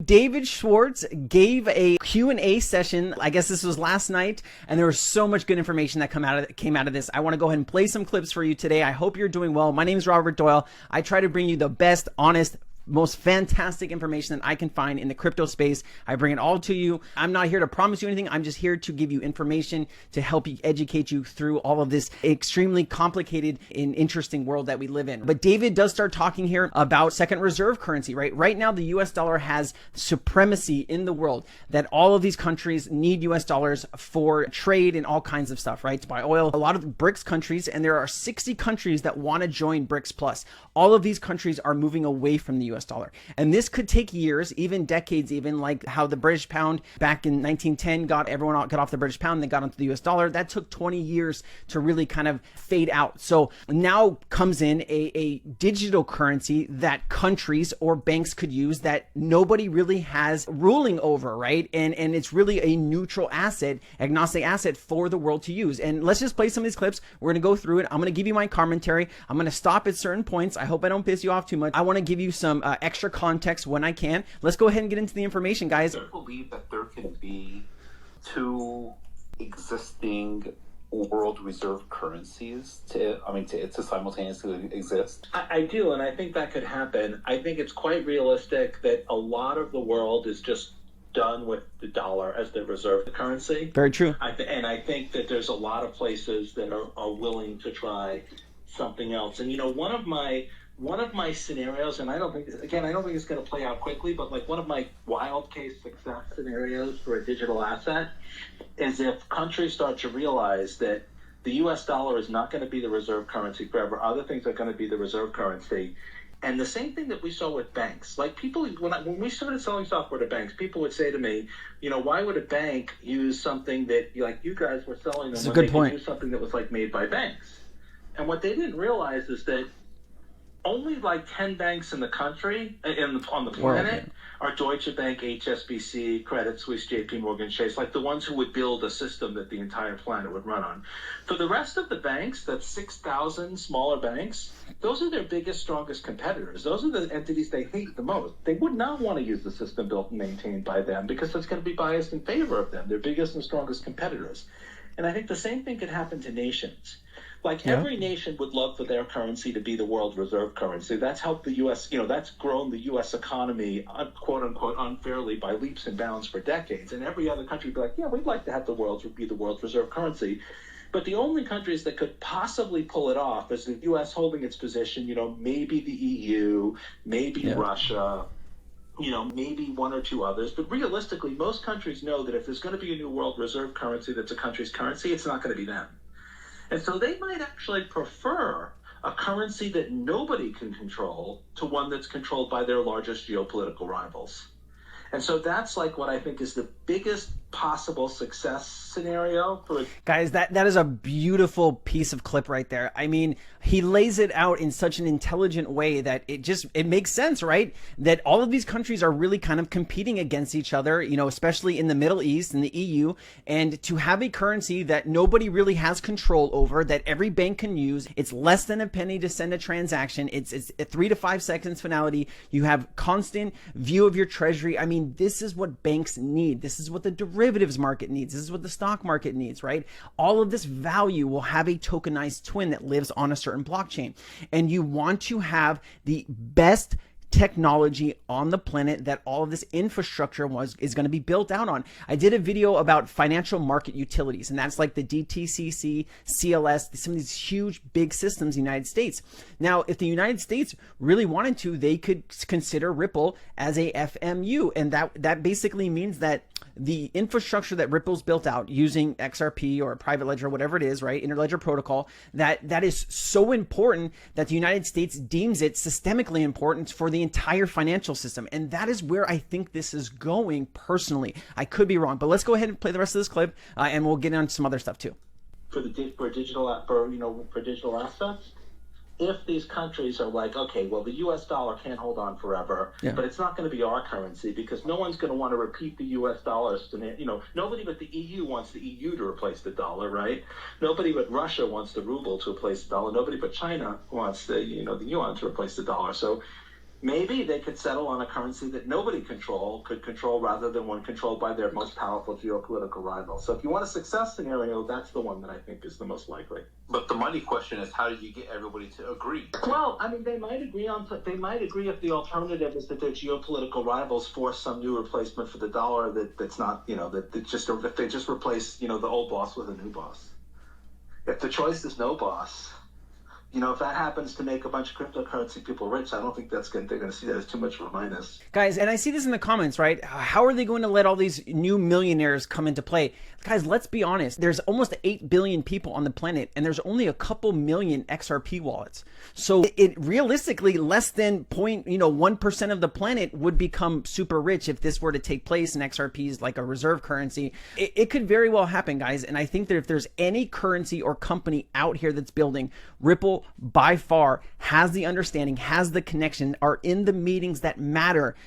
David Schwartz gave a Q&A session. I guess this was last night, and there was so much good information that came out of this. I want to go ahead and play some clips for you today. I hope you're doing well. My name is Robert Doyle. I try to bring you the best, honest, most fantastic information that I can find in the crypto space. I bring it all to you. I'm not here to promise you anything. I'm just here to give you information to help you educate you through all of this extremely complicated and interesting world that we live in. But David does start talking here about second reserve currency, right? Right now, the US dollar has supremacy in the world, that all of these countries need US dollars for trade and all kinds of stuff, right? To buy oil. A lot of the BRICS countries, and there are 60 countries that want to join BRICS Plus. All of these countries are moving away from the US dollar. And this could take years, even decades, even like how the British pound back in 1910 everyone got off the British pound, they got onto the US dollar. That took 20 years to really kind of fade out. So now comes in a digital currency that countries or banks could use that nobody really has ruling over, right? And it's really a neutral asset, agnostic asset for the world to use. And let's just play some of these clips. We're going to go through it. I'm going to give you my commentary. I'm going to stop at certain points. I hope I don't piss you off too much. I want to give you some extra context when I can. Let's go ahead and get into the information, guys. I believe that there can be two existing world reserve currencies to simultaneously exist. I do, and I think that could happen. I think it's quite realistic that a lot of the world is just done with the dollar as their reserve currency. Very true. And I think that there's a lot of places that are willing to try something else. And one of my scenarios, and I don't think it's going to play out quickly, but like one of my wild case success scenarios for a digital asset is if countries start to realize that the US dollar is not going to be the reserve currency forever. Other things are going to be the reserve currency. And the same thing that we saw with banks, like people, when we started selling software to banks, people would say to me, why would a bank use something that like you guys were selling them? That's a good point. Could use something that was like made by banks. And what they didn't realize is that only like 10 banks in the country, on the planet, are Deutsche Bank, HSBC, Credit Suisse, JP Morgan Chase, like the ones who would build a system that the entire planet would run on. For the rest of the banks, that's 6,000 smaller banks, those are their biggest, strongest competitors. Those are the entities they hate the most. They would not want to use the system built and maintained by them because it's going to be biased in favor of them, their biggest and strongest competitors. And I think the same thing could happen to nations. Like every nation would love for their currency to be the world reserve currency. That's helped the U.S., that's grown the U.S. economy, quote unquote, unfairly by leaps and bounds for decades. And every other country would be like, yeah, we'd like to have the world be the world's reserve currency. But the only countries that could possibly pull it off is the U.S. holding its position, maybe the EU, maybe Russia, maybe one or two others. But realistically, most countries know that if there's going to be a new world reserve currency that's a country's currency, it's not going to be them. And so they might actually prefer a currency that nobody can control to one that's controlled by their largest geopolitical rivals. And so that's like what I think is the biggest possible success scenario for guys. That is a beautiful piece of clip right there. I mean, he lays it out in such an intelligent way that it makes sense, right? That all of these countries are really kind of competing against each other, especially in the Middle East and the EU, and to have a currency that nobody really has control over, that every bank can use. It's less than a penny to send a transaction. It's a 3 to 5 seconds finality. You have constant view of your treasury. I mean, this is what banks need. This is what the derivatives market needs. This is what the stock market needs, right? All of this value will have a tokenized twin that lives on a certain blockchain. And you want to have the best technology on the planet that all of this infrastructure is going to be built out on. I did a video about financial market utilities, and that's like the DTCC, CLS, some of these huge big systems in the United States. Now, if the United States really wanted to, they could consider Ripple as a FMU, and that basically means that the infrastructure that Ripple's built out using XRP or a private ledger, whatever it is, right, interledger protocol, that is so important that the United States deems it systemically important for the entire financial system. And that is where I think this is going personally. I could be wrong, but let's go ahead and play the rest of this clip and we'll get into some other stuff too. For digital assets, if these countries are like, okay, well, the US dollar can't hold on forever, but it's not going to be our currency because no one's going to want to repeat the US dollar. Nobody but the EU wants the EU to replace the dollar, right? Nobody but Russia wants the ruble to replace the dollar. Nobody but China wants the yuan to replace the dollar. So maybe they could settle on a currency that nobody could control rather than one controlled by their most powerful geopolitical rival. So if you want a success scenario, that's the one that I think is the most likely. But the money question is, how did you get everybody to agree? Well, I mean, they might agree if the alternative is that their geopolitical rivals force some new replacement for the dollar that's not, if they just replace, the old boss with a new boss. If the choice is no boss, if that happens to make a bunch of cryptocurrency people rich, I don't think they're going to see that as too much of a minus. Guys, and I see this in the comments, right? How are they going to let all these new millionaires come into play? Guys, let's be honest. There's almost 8 billion people on the planet, and there's only a couple million XRP wallets. So it realistically, less than 1% of the planet would become super rich if this were to take place and XRP is like a reserve currency. It could very well happen, guys. And I think that if there's any currency or company out here that's building, Ripple by far has the understanding, has the connection, are in the meetings that matter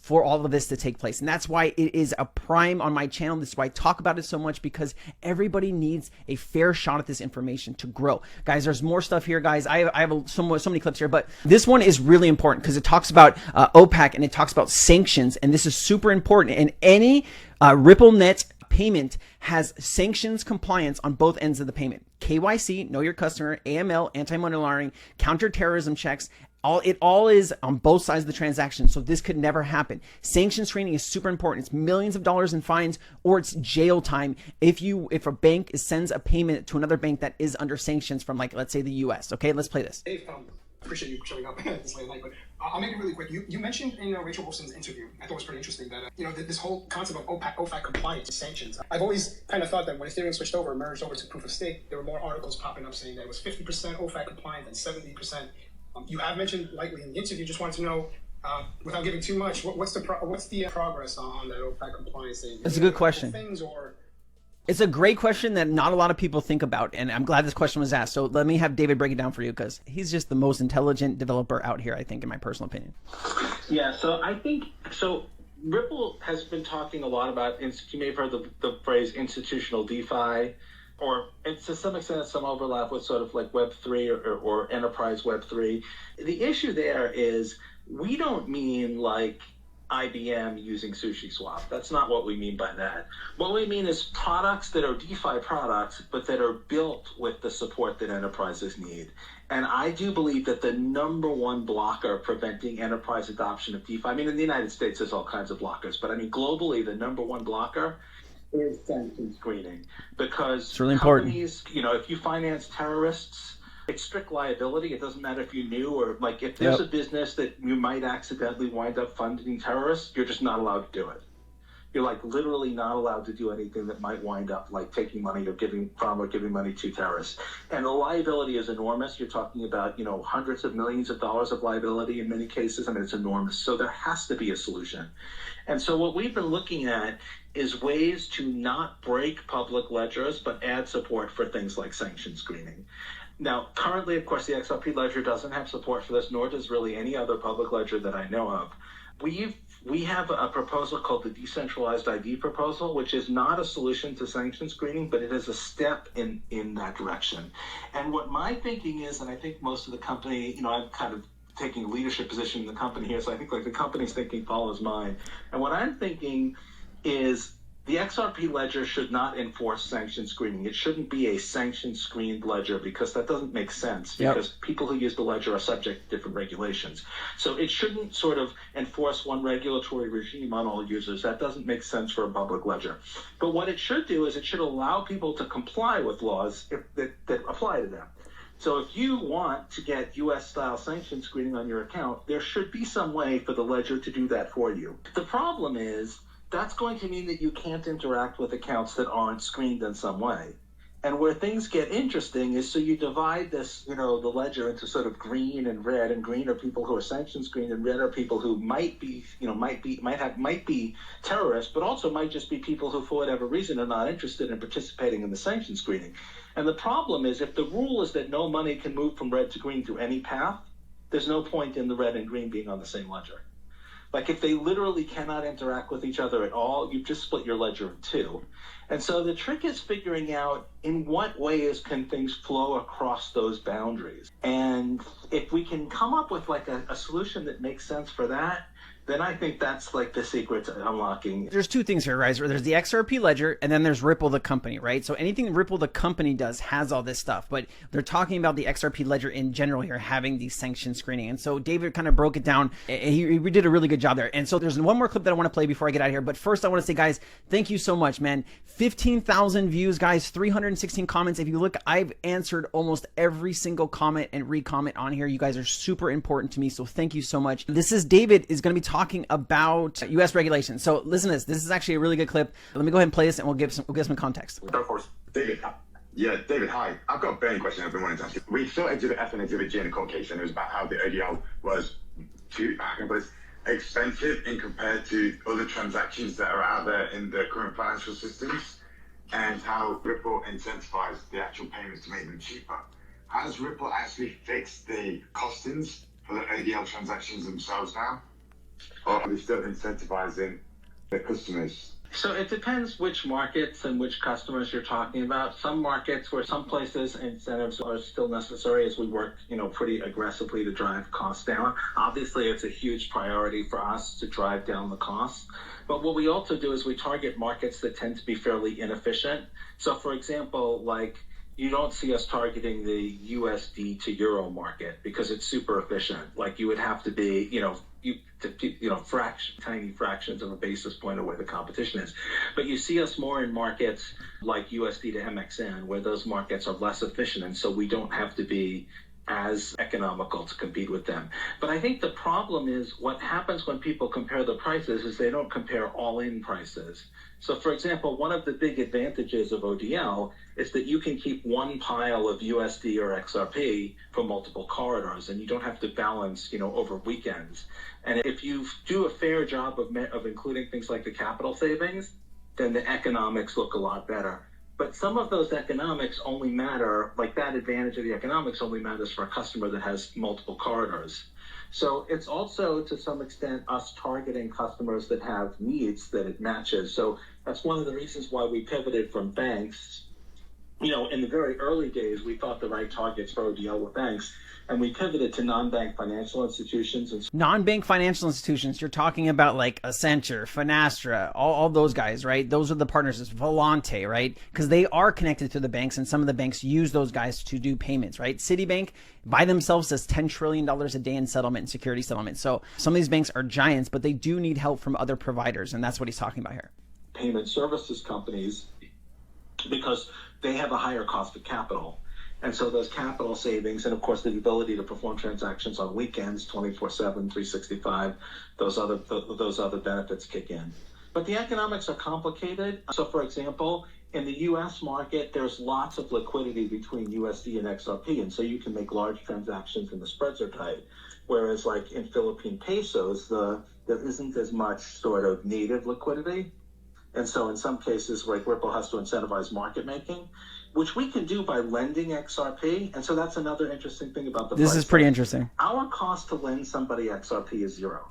for all of this to take place. And that's why it is a prime on my channel. This is why I talk about it so much, because everybody needs a fair shot at this information to grow. Guys, there's more stuff here, guys. I have so many clips here, but this one is really important because it talks about OPEC and it talks about sanctions. And this is super important. And any RippleNet payment has sanctions compliance on both ends of the payment. KYC, know your customer, AML, anti-money laundering, counterterrorism checks. It all is on both sides of the transaction. So this could never happen. Sanction screening is super important. It's millions of dollars in fines, or it's jail time if a bank sends a payment to another bank that is under sanctions from, like, let's say the US. Okay, let's play this. Dave, appreciate you showing up this late at night, but I'll make it really quick. You mentioned in Rachel Wolfson's interview, I thought it was pretty interesting, that this whole concept of OFAC compliance sanctions. I've always kind of thought that when Ethereum merged over to proof of stake, there were more articles popping up saying that it was 50% OFAC compliant and 70%. You have mentioned lightly in the interview. Just wanted to know, without giving too much, what's the progress on that OFAC compliance thing? That's a good question. It's a great question that not a lot of people think about, and I'm glad this question was asked. So let me have David break it down for you, because he's just the most intelligent developer out here, I think, in my personal opinion. Yeah, so I think, Ripple has been talking a lot about, you may have heard the phrase institutional DeFi, or to some extent some overlap with sort of like Web3 or enterprise Web3. The issue there is we don't mean like IBM using SushiSwap. That's not what we mean by that. What we mean is products that are DeFi products, but that are built with the support that enterprises need. And I do believe that the number one blocker preventing enterprise adoption of DeFi, I mean, in the United States, there's all kinds of blockers, but I mean, globally, the number one blocker is sanction screening. Because it's really important. Companies, if you finance terrorists, it's strict liability. It doesn't matter if you knew, or like if there's a business that you might accidentally wind up funding terrorists, you're just not allowed to do it. You're like literally not allowed to do anything that might wind up like taking money or giving money to terrorists. And the liability is enormous. You're talking about, hundreds of millions of dollars of liability in many cases. I mean, it's enormous. So there has to be a solution. And so what we've been looking at is ways to not break public ledgers, but add support for things like sanction screening. Now, currently, of course, the XRP ledger doesn't have support for this, nor does really any other public ledger that I know of. We have a proposal called the Decentralized ID proposal, which is not a solution to sanction screening, but it is a step in that direction. And what my thinking is, and I think most of the company, I'm kind of taking a leadership position in the company here, so I think like the company's thinking follows mine. And what I'm thinking is the XRP ledger should not enforce sanction screening. It shouldn't be a sanction screened ledger, because that doesn't make sense, because people who use the ledger are subject to different regulations. So it shouldn't sort of enforce one regulatory regime on all users. That doesn't make sense for a public ledger. But what it should do is it should allow people to comply with laws that apply to them. So if you want to get US-style sanction screening on your account, there should be some way for the ledger to do that for you. The problem is, that's going to mean that you can't interact with accounts that aren't screened in some way. And where things get interesting is, so you divide this, the ledger into sort of green and red, and green are people who are sanction screened, and red are people who might be terrorists, but also might just be people who, for whatever reason, are not interested in participating in the sanction screening. And the problem is, if the rule is that no money can move from red to green through any path, there's no point in the red and green being on the same ledger. Like if they literally cannot interact with each other at all, you've just split your ledger in two. And so the trick is figuring out in what ways can things flow across those boundaries. And if we can come up with like a solution that makes sense for that, then I think that's like the secret to unlocking. There's two things here, guys. There's the XRP ledger, and then there's Ripple, the company, right? So anything Ripple, the company, does has all this stuff, but they're talking about the XRP ledger in general here, having the sanction screening. And so David kind of broke it down. He did a really good job there. And so there's one more clip that I want to play before I get out of here. But first, I want to say, guys, thank you so much, man. 15,000 views, guys, 316 comments. If you look, I've answered almost every single comment and re-comment on here. You guys are super important to me, so thank you so much. This is David is going to be talking about U.S. regulations. So listen to this. This is actually a really good clip. Let me go ahead and play this, and we'll give some context. Of course, David. Yeah, David, hi. I've got a burning question I've been wanting to ask you. We saw Exhibit F and Exhibit G in the court case, and it was about how the ODL was expensive in compared to other transactions that are out there in the current financial systems, and how Ripple incentivized the actual payments to make them cheaper. Has Ripple actually fixed the costings for the ODL transactions themselves now? Or are they still incentivizing the customers? So it depends which markets and which customers you're talking about. Some markets where some places incentives are still necessary as we work, pretty aggressively to drive costs down. Obviously, it's a huge priority for us to drive down the costs. But what we also do is we target markets that tend to be fairly inefficient. So for example, you don't see us targeting the USD to euro market because it's super efficient. Like you would have to be, tiny fractions of a basis point of where the competition is. But you see us more in markets like USD to MXN, where those markets are less efficient, and so we don't have to be as economical to compete with them. But I think the problem is what happens when people compare the prices is they don't compare all-in prices. So for example, one of the big advantages of ODL is that you can keep one pile of USD or XRP for multiple corridors, and you don't have to balance, over weekends. And if you do a fair job of including things like the capital savings, then the economics look a lot better. But some of those economics only matter, like that advantage of the economics only matters for a customer that has multiple corridors. So it's also, to some extent, us targeting customers that have needs that it matches. So that's one of the reasons why we pivoted from banks. In the very early days, we thought the right targets for ODL were banks, and we pivoted to non-bank financial institutions. Non-bank financial institutions, you're talking about like Accenture, Finastra, all those guys, right? Those are the partners, it's Volante, right? Because they are connected to the banks, and some of the banks use those guys to do payments, right? Citibank by themselves does $10 trillion a day in settlement and security settlement. So some of these banks are giants, but they do need help from other providers, and that's what he's talking about here. Payment services companies, because they have a higher cost of capital. And so those capital savings, and of course the ability to perform transactions on weekends, 24/7, 365, those other benefits kick in. But the economics are complicated. So for example, in the US market, there's lots of liquidity between USD and XRP, and so you can make large transactions and the spreads are tight. Whereas like in Philippine pesos, there isn't as much sort of native liquidity. And so in some cases, like Ripple has to incentivize market making, which we can do by lending XRP. And so that's another interesting thing about the This is pretty interesting. Our cost to lend somebody XRP is zero.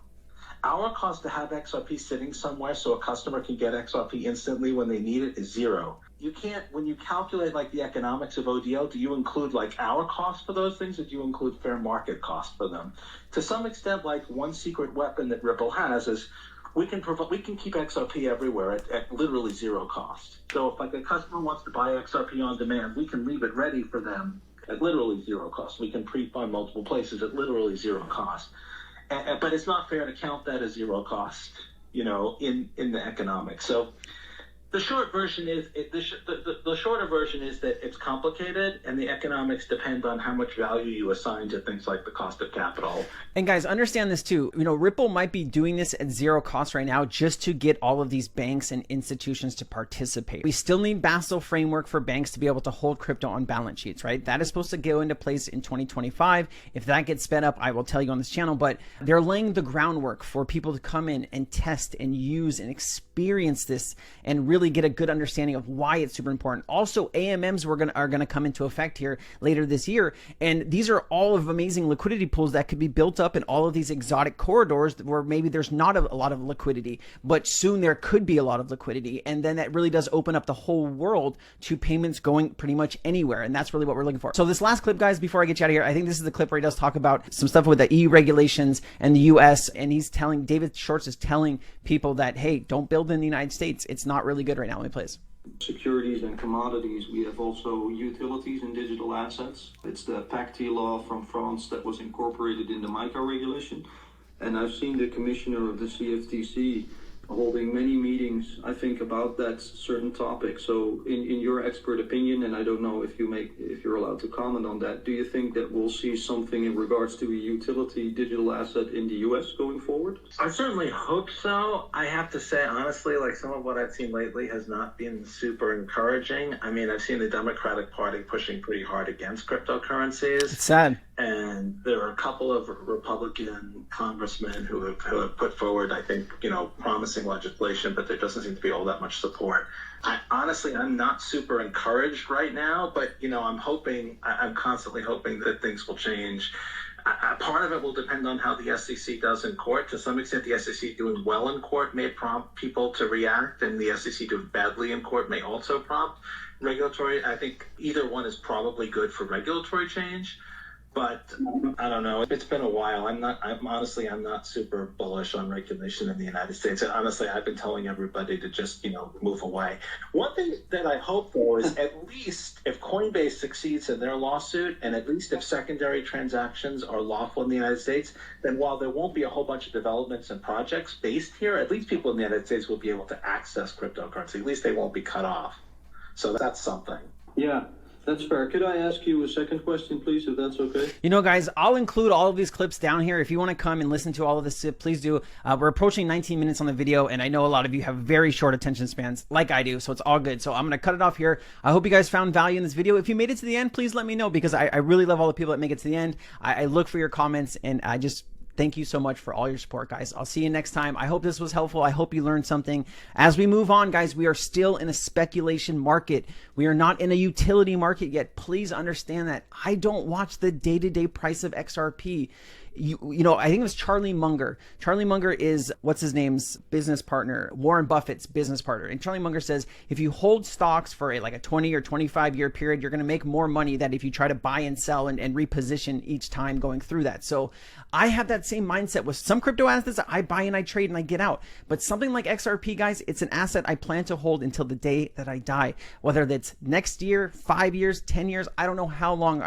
Our cost to have XRP sitting somewhere so a customer can get XRP instantly when they need it is zero. You can't, when you calculate like the economics of ODL, do you include like our cost for those things, or do you include fair market cost for them? To some extent, like one secret weapon that Ripple has is we can keep XRP everywhere at literally zero cost. So if like a customer wants to buy XRP on demand, we can leave it ready for them at literally zero cost. We can pre-fund multiple places at literally zero cost. But it's not fair to count that as zero cost, in the economics. So the short version is the shorter version is that it's complicated, and the economics depend on how much value you assign to things like the cost of capital. And guys, understand this too. Ripple might be doing this at zero cost right now just to get all of these banks and institutions to participate. We still need Basel framework for banks to be able to hold crypto on balance sheets, right? That is supposed to go into place in 2025. If that gets sped up, I will tell you on this channel, but they're laying the groundwork for people to come in and test and use and experience this and really really get a good understanding of why it's super important. Also, AMMs are going to come into effect here later this year, and these are all of amazing liquidity pools that could be built up in all of these exotic corridors where maybe there's not a lot of liquidity, but soon there could be a lot of liquidity, and then that really does open up the whole world to payments going pretty much anywhere, and that's really what we're looking for. So this last clip, guys, before I get you out of here, I think this is the clip where he does talk about some stuff with the EU regulations and the US, and David Schwartz is telling people that, hey, don't build in the United States. It's not really good right now. Let me play this. Securities and commodities. We have also utilities and digital assets. It's the PACT law from France that was incorporated in the MiCA regulation. And I've seen the commissioner of the CFTC holding many meetings, I think, about that certain topic. So in your expert opinion, and I don't know if you're allowed to comment on that, do you think that we'll see something in regards to a utility digital asset in the US going forward? I certainly hope so. I have to say, honestly, like some of what I've seen lately has not been super encouraging. I mean, I've seen the Democratic Party pushing pretty hard against cryptocurrencies. It's sad. And there are a couple of Republican congressmen who have put forward, I think, promising legislation, but there doesn't seem to be all that much support. I'm not super encouraged right now, but, I'm constantly hoping that things will change. Part of it will depend on how the SEC does in court. To some extent, the SEC doing well in court may prompt people to react, and the SEC doing badly in court may also prompt regulatory. I think either one is probably good for regulatory change. But I don't know. It's been a while. I'm not super bullish on regulation in the United States. And honestly, I've been telling everybody to just, move away. One thing that I hope for is at least if Coinbase succeeds in their lawsuit, and at least if secondary transactions are lawful in the United States, then while there won't be a whole bunch of developments and projects based here, at least people in the United States will be able to access cryptocurrency. At least they won't be cut off. So that's something. Yeah. That's fair. Could I ask you a second question, please, if that's okay? Guys, I'll include all of these clips down here. If you want to come and listen to all of this, please do. We're approaching 19 minutes on the video, and I know a lot of you have very short attention spans, like I do, so it's all good. So I'm going to cut it off here. I hope you guys found value in this video. If you made it to the end, please let me know, because I really love all the people that make it to the end. I look for your comments, and I just... thank you so much for all your support, guys. I'll see you next time. I hope this was helpful. I hope you learned something. As we move on, guys, we are still in a speculation market. We are not in a utility market yet. Please understand that. I don't watch the day-to-day price of XRP. I think it was Charlie Munger. Charlie Munger is, what's his name's business partner, Warren Buffett's business partner. And Charlie Munger says, if you hold stocks for a 20 or 25 year period, you're going to make more money than if you try to buy and sell and reposition each time going through that. So I have that same mindset with some crypto assets. I buy and I trade and I get out. But something like XRP, guys, it's an asset I plan to hold until the day that I die. Whether that's next year, 5 years, 10 years, I don't know how long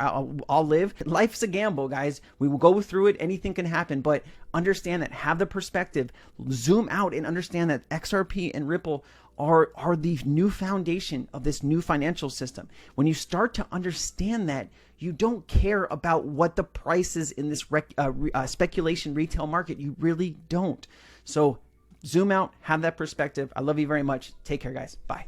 I'll live. Life's a gamble, guys. We will go through it. Anything can happen, but understand that, have the perspective, zoom out and understand that XRP and Ripple are the new foundation of this new financial system. When you start to understand that, you don't care about what the price is in this speculation retail market. You really don't. So zoom out, have that perspective. I love you very much. Take care, guys. Bye.